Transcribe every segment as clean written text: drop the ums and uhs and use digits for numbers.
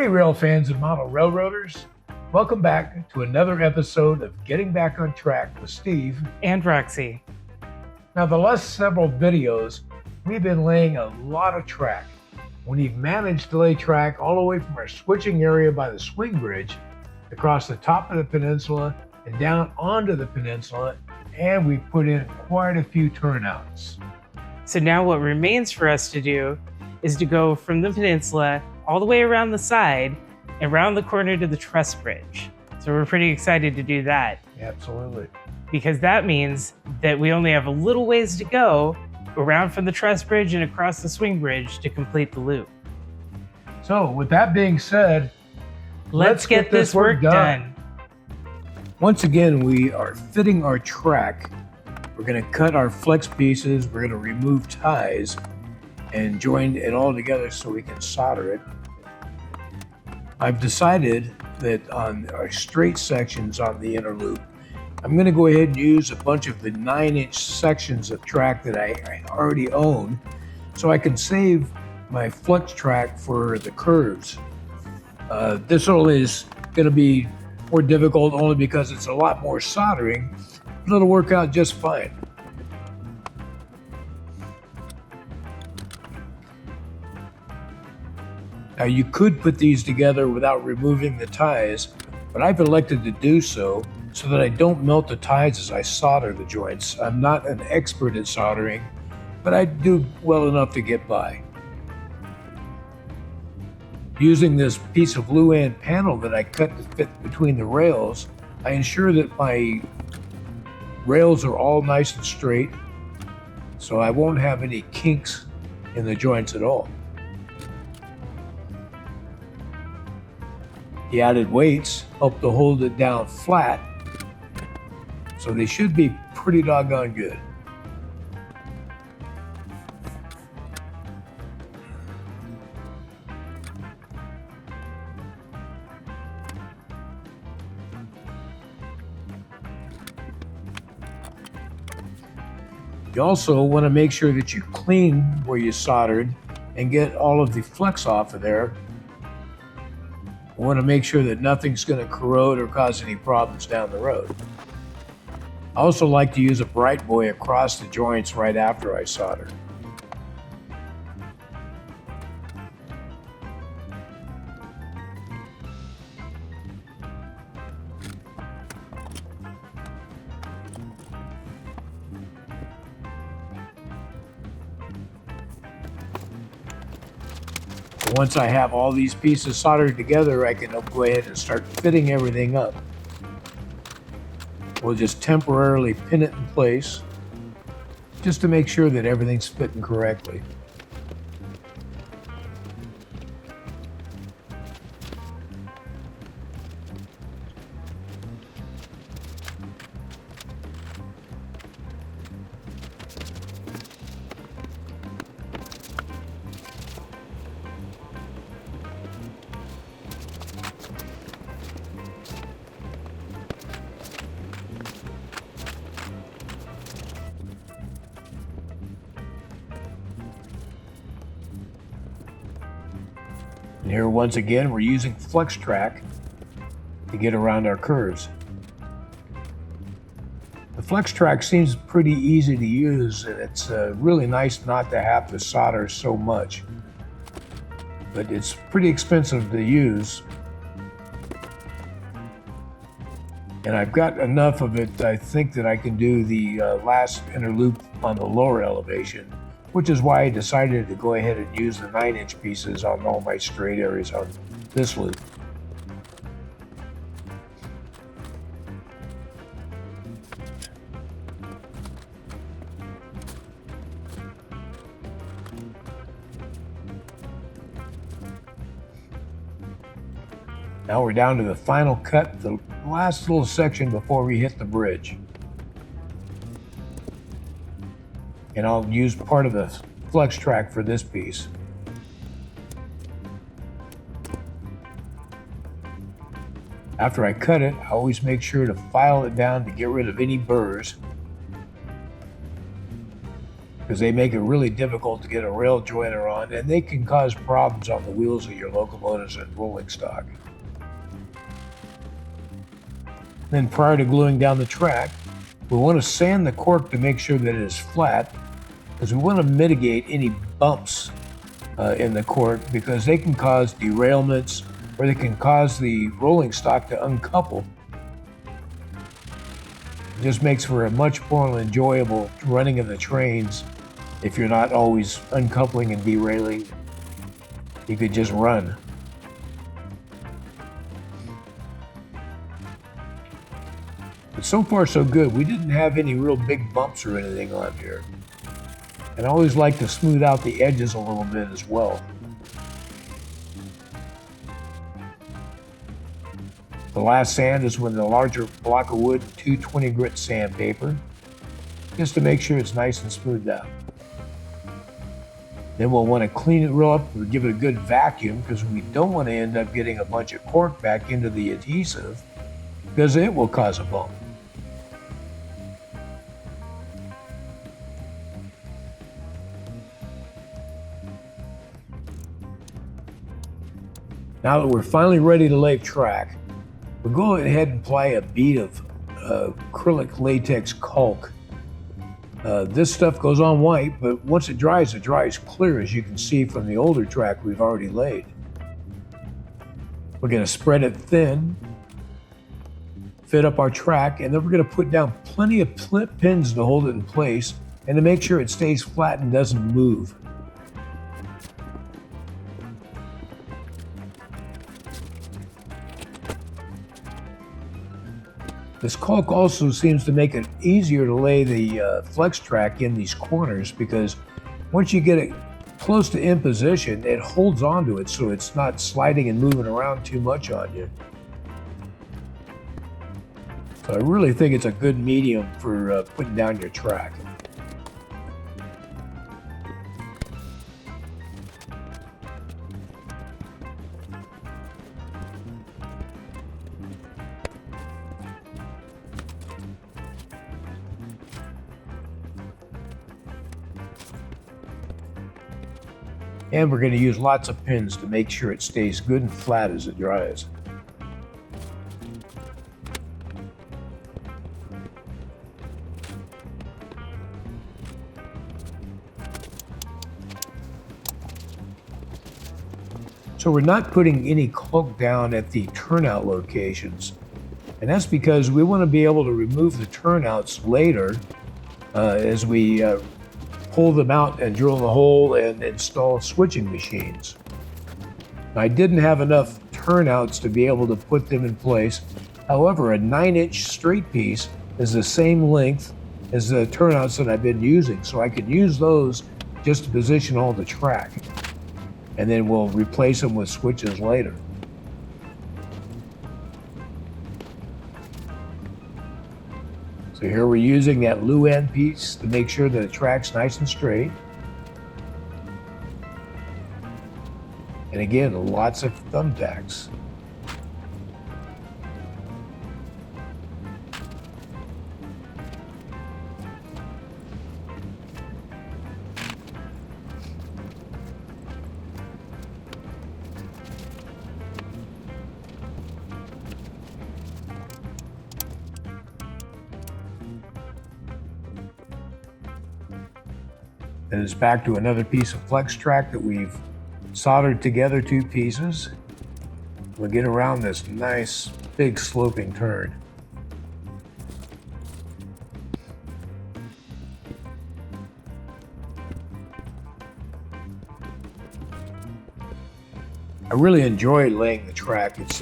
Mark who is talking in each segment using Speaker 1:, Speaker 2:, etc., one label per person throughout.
Speaker 1: Howdy, rail fans and model railroaders. Welcome back to another episode of Getting Back on Track with Steve
Speaker 2: and Roxy.
Speaker 1: Now, the last several videos, we've been laying a lot of track. We've managed to lay track all the way from our switching area by the swing bridge across the top of the peninsula and down onto the peninsula, and we've put in quite a few turnouts.
Speaker 2: So now what remains for us to do is to go from the peninsula all the way around the side and around the corner to the Truss bridge. So we're pretty excited to do that.
Speaker 1: Absolutely.
Speaker 2: Because that means that we only have a little ways to go around from the Truss bridge and across the swing bridge to complete the loop.
Speaker 1: So with that being said,
Speaker 2: let's get this work done.
Speaker 1: Once again, we are fitting our track. We're going to cut our flex pieces. We're going to remove ties and join it all together so we can solder it. I've decided that on our straight sections on the inner loop, I'm going to go ahead and use a bunch of the 9-inch sections of track that I already own so I can save my flex track for the curves. This one is going to be more difficult only because it's a lot more soldering, but it'll work out just fine. Now you could put these together without removing the ties, but I've elected to do so that I don't melt the ties as I solder the joints. I'm not an expert at soldering, but I do well enough to get by. Using this piece of Luan panel that I cut to fit between the rails, I ensure that my rails are all nice and straight, so I won't have any kinks in the joints at all. The added weights help to hold it down flat, so they should be pretty doggone good. You also want to make sure that you clean where you soldered and get all of the flex off of there. You want to make sure that nothing's going to corrode or cause any problems down the road. I also like to use a bright boy across the joints right after I solder. Once I have all these pieces soldered together, I can go ahead and start fitting everything up. We'll just temporarily pin it in place just to make sure that everything's fitting correctly. And here once again, we're using flex track to get around our curves. The flex track seems pretty easy to use, and it's really nice not to have to solder so much. But it's pretty expensive to use. And I've got enough of it, I think, that I can do the last inner loop on the lower elevation, which is why I decided to go ahead and use the 9-inch pieces on all my straight areas on this loop. Now we're down to the final cut, the last little section before we hit the bridge. And I'll use part of the flex track for this piece. After I cut it, I always make sure to file it down to get rid of any burrs. because they make it really difficult to get a rail joiner on, and they can cause problems on the wheels of your locomotives and rolling stock. Then prior to gluing down the track, we want to sand the cork to make sure that it is flat, because we want to mitigate any bumps in the cork, because they can cause derailments or they can cause the rolling stock to uncouple. It just makes for a much more enjoyable running of the trains if you're not always uncoupling and derailing. You could just run. But so far so good. We didn't have any real big bumps or anything on here. And I always like to smooth out the edges a little bit as well. The last sand is with a larger block of wood, 220 grit sandpaper, just to make sure it's nice and smoothed out. Then we'll want to clean it real up or give it a good vacuum, because we don't want to end up getting a bunch of cork back into the adhesive, because it will cause a bump. Now that we're finally ready to lay track, we'll go ahead and apply a bead of acrylic latex caulk. This stuff goes on white, but once it dries clear, as you can see from the older track we've already laid. We're going to spread it thin, fit up our track, and then we're going to put down plenty of pins to hold it in place and to make sure it stays flat and doesn't move. This caulk also seems to make it easier to lay the flex track in these corners, because once you get it close to in position, it holds onto it so it's not sliding and moving around too much on you. So I really think it's a good medium for putting down your track. And we're going to use lots of pins to make sure it stays good and flat as it dries. So we're not putting any caulk down at the turnout locations. And that's because we want to be able to remove the turnouts later as we pull them out and drill the hole and install switching machines. I didn't have enough turnouts to be able to put them in place. However, a 9-inch straight piece is the same length as the turnouts that I've been using, so I could use those just to position all the track. And then we'll replace them with switches later. So here we're using that Luan piece to make sure that the track's nice and straight. And again, lots of thumbtacks. And it's back to another piece of flex track that we've soldered together, 2 pieces. We'll get around this nice big sloping turn. I really enjoy laying the track. It's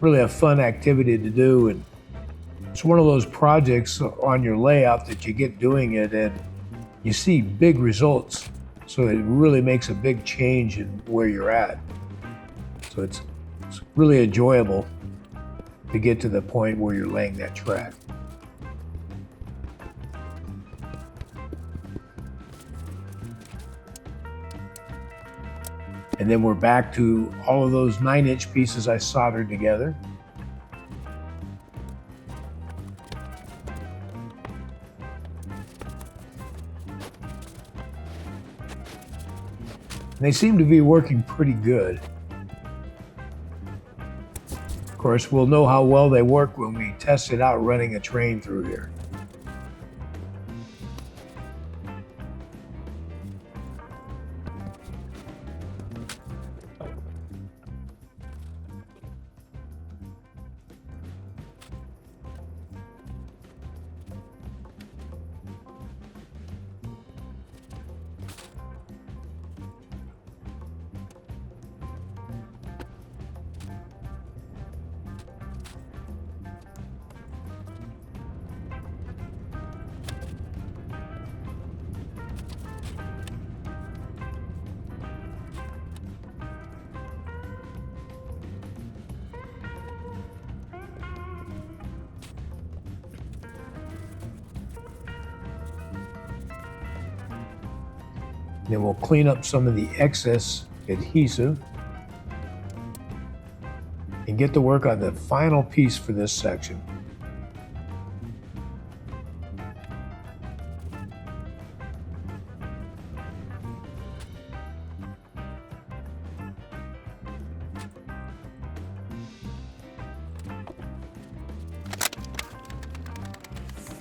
Speaker 1: really a fun activity to do, and it's one of those projects on your layout that you get doing it and you see big results, so it really makes a big change in where you're at. So it's really enjoyable to get to the point where you're laying that track. And then we're back to all of those 9-inch pieces I soldered together. They seem to be working pretty good. Of course, we'll know how well they work when we test it out running a train through here. Then we'll clean up some of the excess adhesive and get to work on the final piece for this section.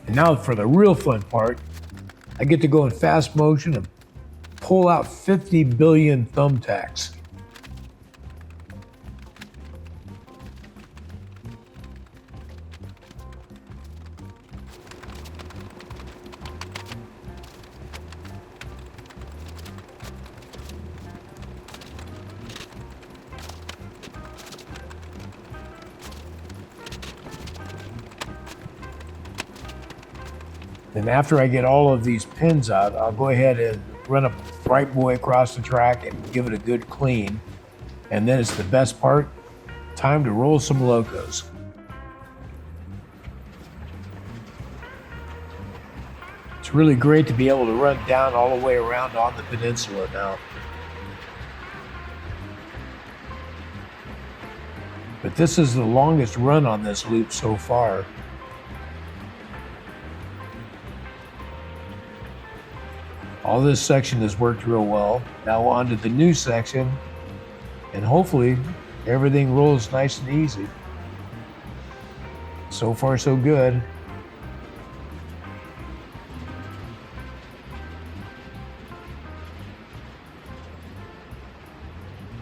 Speaker 1: And now for the real fun part, I get to go in fast motion and pull out 50 billion thumbtacks. And after I get all of these pins out, I'll go ahead and run a bright boy across the track and give it a good clean. And then it's the best part, time to roll some locos. It's really great to be able to run down all the way around on the peninsula now. But this is the longest run on this loop so far. All this section has worked real well. Now on to the new section, and hopefully everything rolls nice and easy. So far, so good.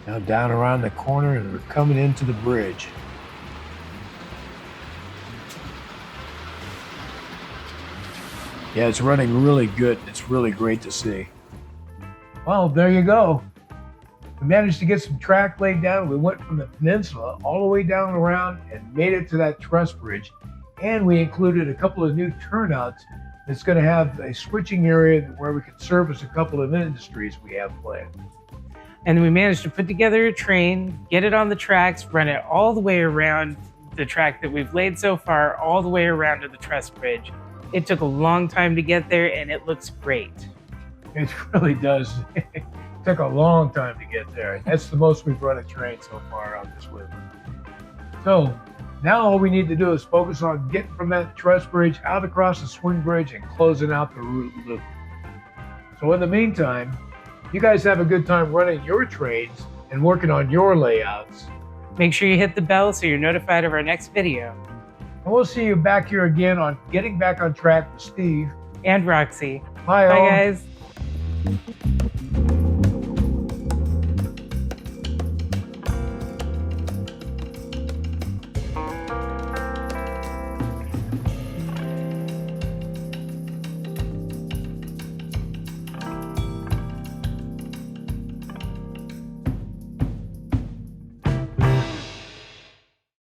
Speaker 1: Now down around the corner, and we're coming into the bridge. Yeah, it's running really good. It's really great to see. Well, there you go. We managed to get some track laid down. We went from the peninsula all the way down around and made it to that truss bridge. And we included a couple of new turnouts that's going to have a switching area where we can service a couple of industries we have planned.
Speaker 2: And we managed to put together a train, get it on the tracks, run it all the way around the track that we've laid so far, all the way around to the truss bridge. It took a long time to get there, and it looks great.
Speaker 1: It really does. It took a long time to get there. That's the most we've run a train so far on this loop. So now all we need to do is focus on getting from that truss bridge out across the swing bridge and closing out the loop. So in the meantime, you guys have a good time running your trains and working on your layouts.
Speaker 2: Make sure you hit the bell so you're notified of our next video.
Speaker 1: And we'll see you back here again on Getting Back on Track with Steve
Speaker 2: And Roxy.
Speaker 1: Bye,
Speaker 2: Bye,
Speaker 1: all.
Speaker 2: guys.